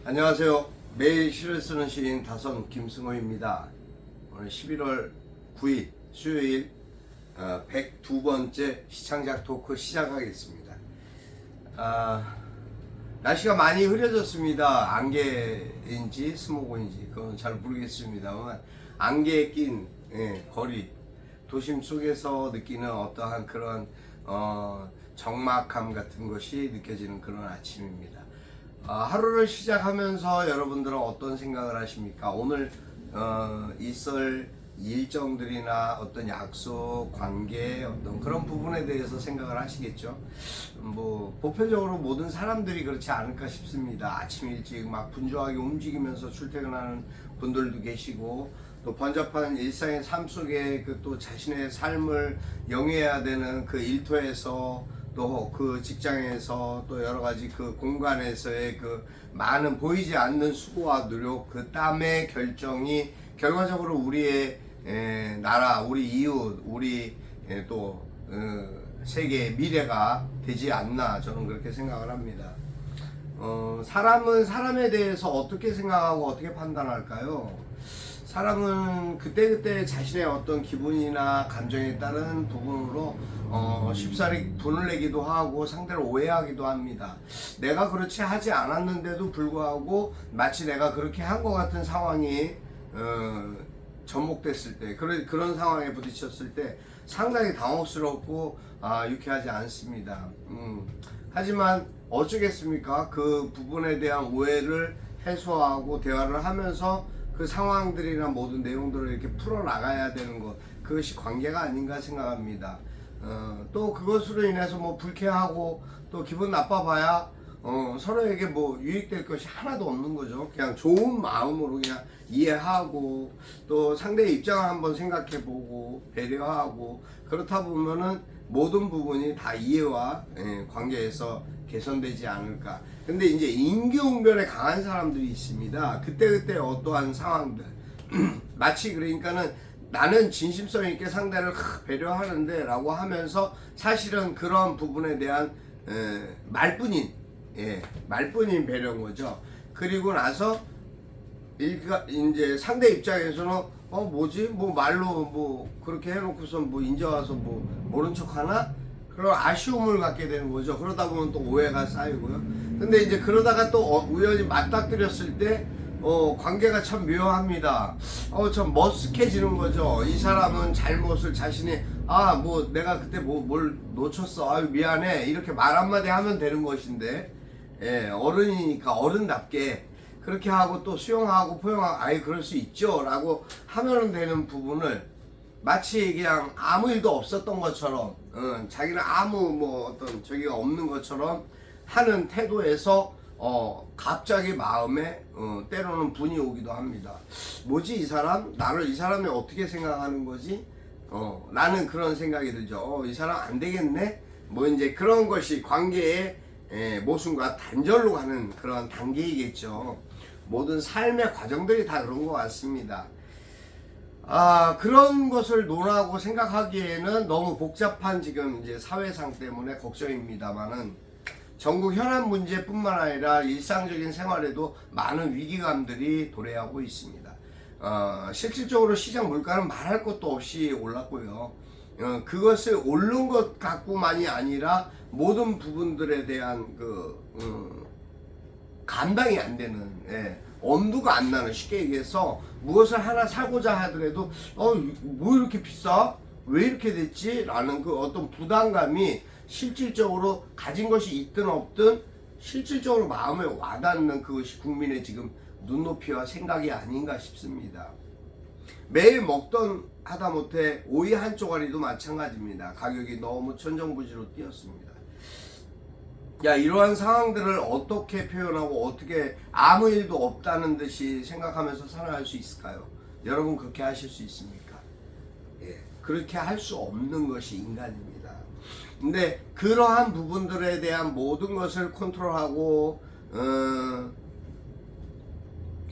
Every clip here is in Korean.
안녕하세요. 매일 시를 쓰는 시인 다선 김승호입니다. 오늘 11월 9일 수요일 102번째 시창작 토크 시작하겠습니다. 날씨가 많이 흐려졌습니다. 안개인지 스모그인지 그건 잘 모르겠습니다만 안개에 낀 거리, 도심 속에서 느끼는 어떠한 그런 적막함 같은 것이 느껴지는 그런 아침입니다. 하루를 시작하면서 여러분들은 어떤 생각을 하십니까? 오늘 있을 일정들이나 어떤 약속, 관계, 어떤 그런 부분에 대해서 생각을 하시겠죠. 뭐 보편적으로 모든 사람들이 그렇지 않을까 싶습니다. 아침 일찍 막 분주하게 움직이면서 출퇴근하는 분들도 계시고, 또 번잡한 일상의 삶 속에 그 또 자신의 삶을 영위해야 되는 그 일터에서, 또 그 직장에서, 또 여러 가지 그 공간에서의 그 많은 보이지 않는 수고와 노력, 그 땀의 결정이 결과적으로 우리의 나라, 우리 이웃, 우리 또 세계의 미래가 되지 않나, 저는 그렇게 생각을 합니다. 사람은 사람에 대해서 어떻게 생각하고 어떻게 판단할까요? 사람은 그때그때 자신의 어떤 기분이나 감정에 따른 부분으로 쉽사리 분을 내기도 하고 상대를 오해하기도 합니다. 내가 그렇지 하지 않았는데도 불구하고 마치 내가 그렇게 한 것 같은 상황이 접목됐을 때, 그런 상황에 부딪혔을 때 상당히 당혹스럽고 유쾌하지 않습니다. 하지만 어쩌겠습니까? 그 부분에 대한 오해를 해소하고 대화를 하면서 그 상황들이나 모든 내용들을 이렇게 풀어나가야 되는 것, 그것이 관계가 아닌가 생각합니다. 또 그것으로 인해서 뭐 불쾌하고 또 기분 나빠봐야 서로에게 뭐 유익될 것이 하나도 없는 거죠. 그냥 좋은 마음으로 그냥 이해하고, 또 상대의 입장을 한번 생각해보고 배려하고, 그렇다 보면은 모든 부분이 다 이해와 관계에서 개선되지 않을까. 근데 이제 임기응변에 강한 사람들이 있습니다. 그때그때 어떠한 상황들 마치 그러니까는 나는 진심성 있게 상대를 배려하는데 라고 하면서 사실은 그런 부분에 대한 말뿐인 말뿐인 배려인 거죠. 그리고 나서 이제 상대 입장에서는 뭐지? 뭐 말로 뭐 그렇게 해놓고서 뭐 인제 와서 뭐 모른 척 하나? 그런 아쉬움을 갖게 되는 거죠. 그러다 보면 또 오해가 쌓이고요. 근데 이제 그러다가 또 우연히 맞닥뜨렸을 때 관계가 참 묘합니다. 참 머쓱해지는 거죠. 이 사람은 잘못을 자신이 뭐 내가 그때 뭘 놓쳤어. 아유 미안해. 이렇게 말 한마디 하면 되는 것인데, 어른이니까 어른답게 그렇게 하고 또 수용하고 포용하고 아이 그럴 수 있죠 라고 하면 되는 부분을 마치 그냥 아무 일도 없었던 것처럼, 자기는 아무 뭐 어떤 저기가 없는 것처럼 하는 태도에서 갑자기 마음에 때로는 분이 오기도 합니다. 뭐지 이 사람? 나를 이 사람이 어떻게 생각하는 거지? 라는 그런 생각이 들죠. 이 사람 안 되겠네? 뭐 이제 그런 것이 관계의 모순과 단절로 가는 그런 단계이겠죠. 모든 삶의 과정들이 다 그런 것 같습니다. 그런 것을 논하고 생각하기에는 너무 복잡한 지금 이제 사회상 때문에 걱정입니다만은, 전국 현안 문제뿐만 아니라 일상적인 생활에도 많은 위기감들이 도래하고 있습니다. 실질적으로 시장 물가는 말할 것도 없이 올랐고요. 그것을 오른 것 갖고만이 아니라 모든 부분들에 대한 감당이 안 되는, 엄두가 안 나는, 쉽게 얘기해서 무엇을 하나 사고자 하더라도 뭐 이렇게 비싸? 왜 이렇게 됐지? 라는 그 어떤 부담감이 실질적으로 가진 것이 있든 없든 실질적으로 마음에 와닿는 그것이 국민의 지금 눈높이와 생각이 아닌가 싶습니다. 매일 먹던 하다못해 오이 한 쪼가리도 마찬가지입니다. 가격이 너무 천정부지로 뛰었습니다. 이러한 상황들을 어떻게 표현하고 어떻게 아무 일도 없다는 듯이 생각하면서 살아갈 수 있을까요? 여러분 그렇게 하실 수 있습니까? 그렇게 할 수 없는 것이 인간입니다. 근데 그러한 부분들에 대한 모든 것을 컨트롤하고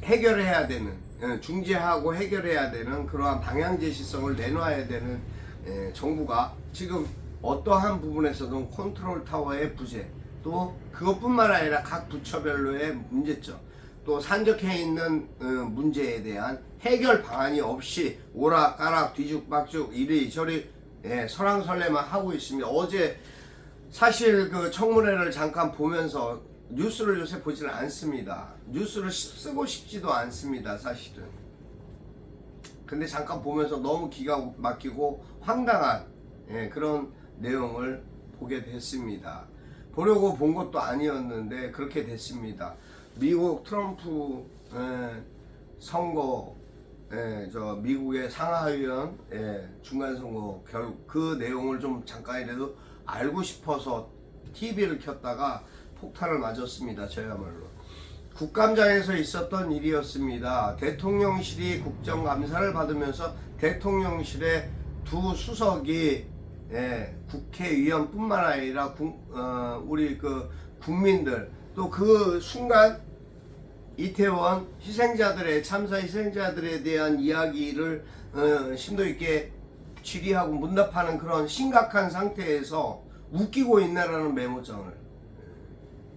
해결해야 되는, 중재하고 해결해야 되는 그러한 방향 제시성을 내놔야 되는 정부가 지금 어떠한 부분에서든 컨트롤 타워의 부재, 또 그것뿐만 아니라 각 부처별로의 문제점, 또 산적해 있는 문제에 대한 해결 방안이 없이 오락가락 뒤죽박죽 이리저리 설왕설래만 하고 있습니다. 어제 사실 그 청문회를 잠깐 보면서 뉴스를 요새 보지는 않습니다. 뉴스를 쓰고 싶지도 않습니다, 사실은. 근데 잠깐 보면서 너무 기가 막히고 황당한 그런 내용을 보게 됐습니다. 보려고 본 것도 아니었는데 그렇게 됐습니다. 미국 트럼프 선거, 저 미국의 상하의원 중간선거 결국 그 내용을 좀 잠깐이라도 알고 싶어서 TV를 켰다가 폭탄을 맞았습니다. 저야말로. 국감장에서 있었던 일이었습니다. 대통령실이 국정감사를 받으면서 대통령실의 두 수석이 국회의원뿐만 아니라 우리 그 국민들 또 그 순간 이태원 희생자들의 참사 희생자들에 대한 이야기를 심도 있게 질의하고 문답하는 그런 심각한 상태에서 웃기고 있네라는 메모장을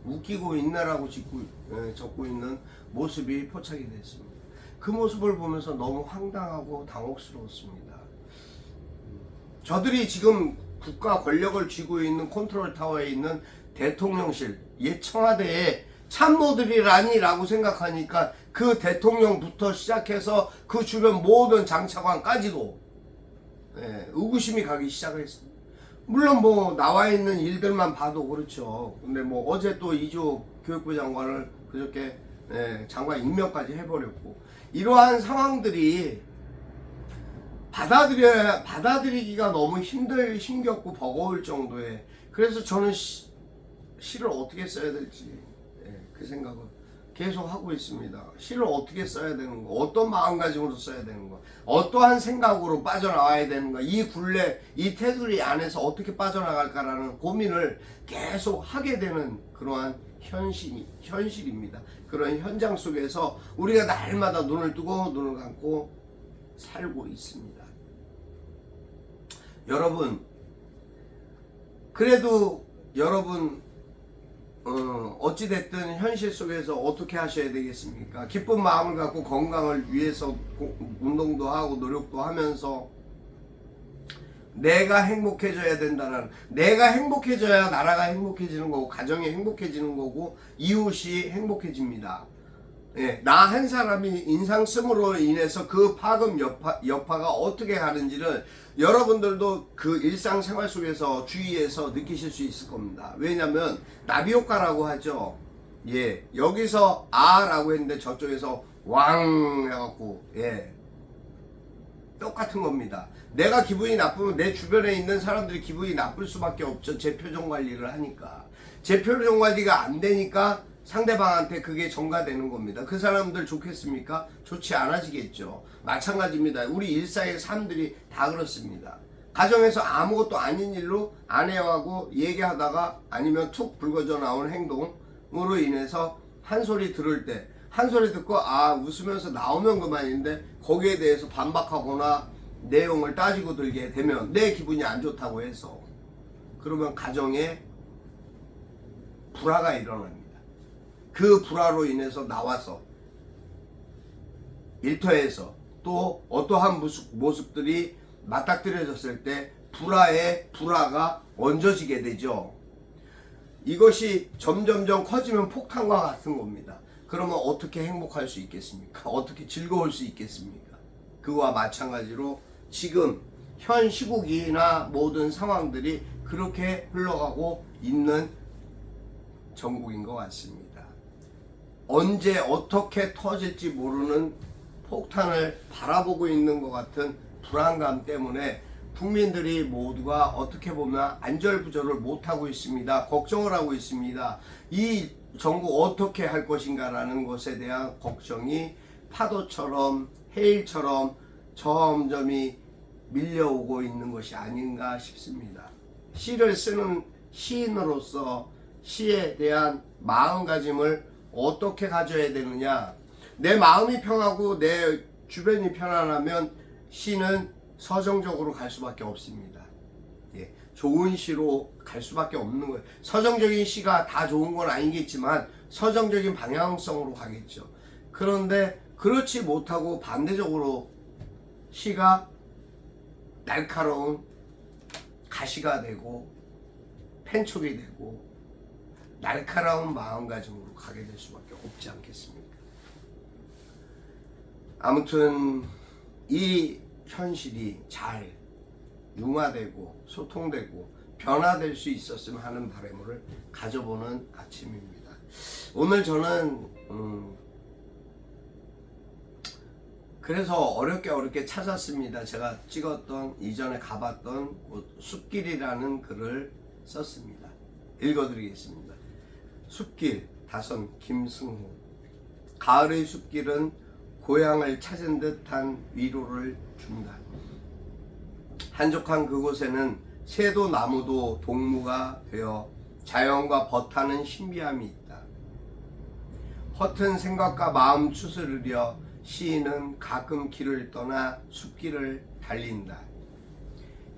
웃기고 있네라고 적고 있는 모습이 포착이 됐습니다. 그 모습을 보면서 너무 황당하고 당혹스러웠습니다. 저들이 지금 국가 권력을 쥐고 있는 컨트롤 타워에 있는 대통령실, 옛 청와대에 참모들이라니라고 생각하니까 그 대통령부터 시작해서 그 주변 모든 장차관까지도 의구심이 가기 시작했습니다. 물론 뭐 나와 있는 일들만 봐도 그렇죠. 근데 뭐 어제 또 이조 교육부 장관을 그저께 장관 임명까지 해버렸고 이러한 상황들이 받아들이기가 너무 힘겹고 버거울 정도에 그래서 저는 시를 어떻게 써야 될지 그 생각을 계속 하고 있습니다. 시를 어떻게 써야 되는 거, 어떤 마음가짐으로 써야 되는 거, 어떠한 생각으로 빠져나와야 되는 거, 이 굴레, 이 테두리 안에서 어떻게 빠져나갈까라는 고민을 계속 하게 되는 그러한 현실입니다. 그런 현장 속에서 우리가 날마다 눈을 뜨고 눈을 감고 살고 있습니다. 여러분, 그래도 여러분 어찌됐든 현실 속에서 어떻게 하셔야 되겠습니까? 기쁜 마음을 갖고 건강을 위해서 운동도 하고 노력도 하면서 내가 행복해져야 된다는, 내가 행복해져야 나라가 행복해지는 거고 가정이 행복해지는 거고 이웃이 행복해집니다. 나 한 사람이 인상 쓰므로 인해서 그 파급 여파가 어떻게 가는지를 여러분들도 그 일상생활 속에서 주위에서 느끼실 수 있을 겁니다. 왜냐면 나비효과라고 하죠. 여기서 아라고 했는데 저쪽에서 왕 해갖고 똑같은 겁니다. 내가 기분이 나쁘면 내 주변에 있는 사람들이 기분이 나쁠 수밖에 없죠. 제 표정 관리를 하니까. 제 표정 관리가 안 되니까 상대방한테 그게 전가되는 겁니다. 그 사람들 좋겠습니까? 좋지 않아지겠죠. 마찬가지입니다. 우리 일상의 삶들이 다 그렇습니다. 가정에서 아무것도 아닌 일로 아내하고 얘기하다가 아니면 툭 불거져 나온 행동으로 인해서 한 소리 들을 때 한 소리 듣고 웃으면서 나오면 그만인데 거기에 대해서 반박하거나 내용을 따지고 들게 되면 내 기분이 안 좋다고 해서 그러면 가정에 불화가 일어납니다. 그 불화로 인해서 나와서 일터에서 또 어떠한 모습들이 맞닥뜨려졌을 때 불화가 얹어지게 되죠. 이것이 점점점 커지면 폭탄과 같은 겁니다. 그러면 어떻게 행복할 수 있겠습니까? 어떻게 즐거울 수 있겠습니까? 그와 마찬가지로 지금 현 시국이나 모든 상황들이 그렇게 흘러가고 있는 전국인 것 같습니다. 언제 어떻게 터질지 모르는 폭탄을 바라보고 있는 것 같은 불안감 때문에 국민들이 모두가 어떻게 보면 안절부절을 못하고 있습니다. 걱정을 하고 있습니다. 이 전국 어떻게 할 것인가라는 것에 대한 걱정이 파도처럼 해일처럼 점점이 밀려오고 있는 것이 아닌가 싶습니다. 시를 쓰는 시인으로서 시에 대한 마음가짐을 어떻게 가져야 되느냐. 내 마음이 평하고 내 주변이 편안하면 시는 서정적으로 갈 수밖에 없습니다. 좋은 시로 갈 수밖에 없는 거예요. 서정적인 시가 다 좋은 건 아니겠지만 서정적인 방향성으로 가겠죠. 그런데 그렇지 못하고 반대적으로 시가 날카로운 가시가 되고 펜촉이 되고 날카로운 마음가짐으로 가게 될 수밖에 없지 않겠습니까? 아무튼 이 현실이 잘 융화되고 소통되고 변화될 수 있었으면 하는 바람을 가져보는 아침입니다. 오늘 저는 그래서 어렵게 찾았습니다. 제가 찍었던 이전에 가봤던 숲길이라는 글을 썼습니다. 읽어드리겠습니다. 숲길, 다선 김승호. 가을의 숲길은 고향을 찾은 듯한 위로를 준다. 한적한 그곳에는 새도 나무도 동무가 되어 자연과 버타는 신비함이 있다. 허튼 생각과 마음 추스르려 시인은 가끔 길을 떠나 숲길을 달린다.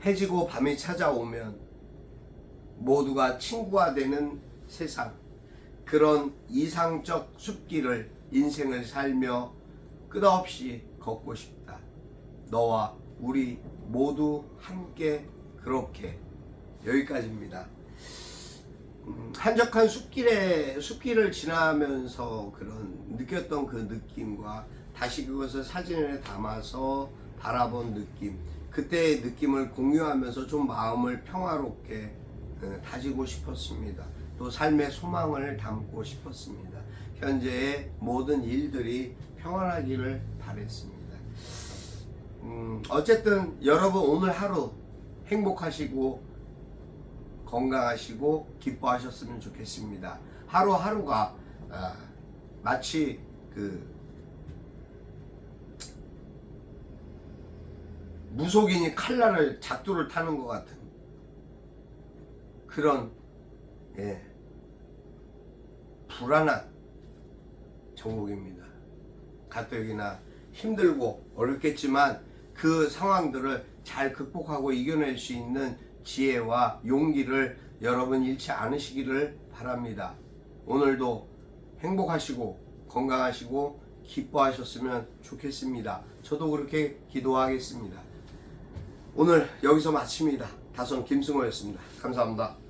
해지고 밤이 찾아오면 모두가 친구가 되는 세상, 그런 이상적 숲길을 인생을 살며 끝없이 걷고 싶다. 너와 우리 모두 함께 그렇게. 여기까지입니다. 한적한 숲길을 지나면서 그런 느꼈던 그 느낌과 다시 그것을 사진에 담아서 바라본 느낌, 그때의 느낌을 공유하면서 좀 마음을 평화롭게 다지고 싶었습니다. 또 삶의 소망을 담고 싶었습니다. 현재의 모든 일들이 평안하기를 바랬습니다. 어쨌든 여러분 오늘 하루 행복하시고 건강하시고 기뻐하셨으면 좋겠습니다. 하루하루가 마치 그 무속인이 칼날을 작두를 타는 것 같은 그런 불안한 정국입니다. 가뜩이나 힘들고 어렵겠지만 그 상황들을 잘 극복하고 이겨낼 수 있는 지혜와 용기를 여러분 잃지 않으시기를 바랍니다. 오늘도 행복하시고 건강하시고 기뻐하셨으면 좋겠습니다. 저도 그렇게 기도하겠습니다. 오늘 여기서 마칩니다. 다선 김승호였습니다. 감사합니다.